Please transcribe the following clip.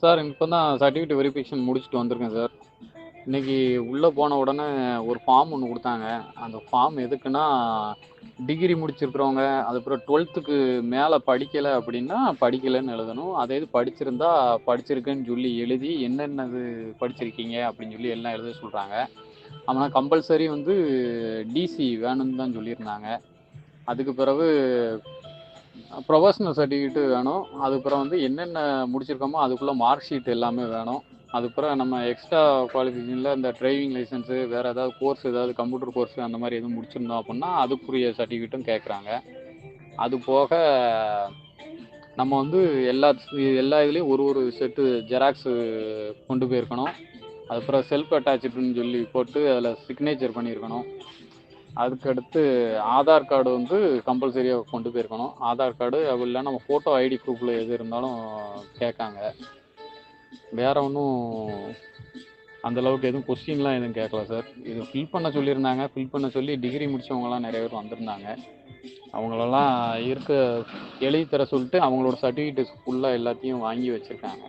Sir இப்போ தான் certificate verification முடிச்சுட்டு வந்திருக்கேன் சார். இன்னைக்கு உள்ளே போன உடனே ஒரு ஃபார்ம் ஒன்று கொடுத்தாங்க. அந்த ஃபார்ம் எதுக்குன்னா, டிகிரி முடிச்சிருக்கிறவங்க, அதுக்கப்புறம் 12த்துக்கு மேலே படிக்கலை அப்படின்னா படிக்கலைன்னு எழுதணும். அதே இது படிச்சிருந்தா படிச்சிருக்கேன்னு சொல்லி எழுதி என்னென்னது படிச்சிருக்கீங்க அப்படின்னு சொல்லி எல்லாம் எழுத சொல்கிறாங்க. ஆனால் கம்பல்சரி வந்து டிசி வேணும்னு தான் சொல்லியிருந்தாங்க. அதுக்கு பிறகு ப்ரொஃபஷனல் சர்டிஃபிகேட்டு வேணும். அதுக்கப்புறம் வந்து என்னென்ன முடிச்சிருக்கோமோ அதுக்குள்ளே மார்க் ஷீட் எல்லாமே வேணும். அதுக்கப்புறம் நம்ம எக்ஸ்ட்ரா குவாலிஃபிகேஷனில் இந்த டிரைவிங் லைசன்ஸு, வேறு ஏதாவது கோர்ஸ், ஏதாவது கம்ப்யூட்டர் கோர்ஸ் அந்த மாதிரி எதுவும் முடிச்சிருந்தோம் அப்படின்னா அதுக்குரிய சர்டிஃபிகேட்டும் கேட்குறாங்க. அது போக நம்ம வந்து எல்லா இதுலேயும் ஒரு செட்டு ஜெராக்ஸு கொண்டு போயிருக்கணும். அதுக்கப்புறம் செல்ஃப் அட்டாச்சுன்னு சொல்லி போட்டு அதில் சிக்னேச்சர் பண்ணியிருக்கணும். அதுக்கடுத்து ஆதார் கார்டு வந்து கம்பல்சரியாக கொண்டு போயிருக்கணும். ஆதார் கார்டு அப்படி இல்லைன்னா நம்ம ஃபோட்டோ ஐடி ப்ரூஃபில் எது இருந்தாலும் கேட்காங்க. வேற ஒன்றும் அந்தளவுக்கு எதுவும் கொஸ்டின்லாம் எதுவும் கேட்கல சார். இது ஃபில் பண்ண சொல்லியிருந்தாங்க. ஃபில் பண்ண சொல்லி டிகிரி முடித்தவங்களாம் நிறைய பேர் வந்திருந்தாங்க. அவங்களெல்லாம் எழுதி தர சொல்லிட்டு அவங்களோட சர்டிஃபிகேட்ஸ் ஃபுல்லாக எல்லாத்தையும் வாங்கி வச்சுருக்காங்க.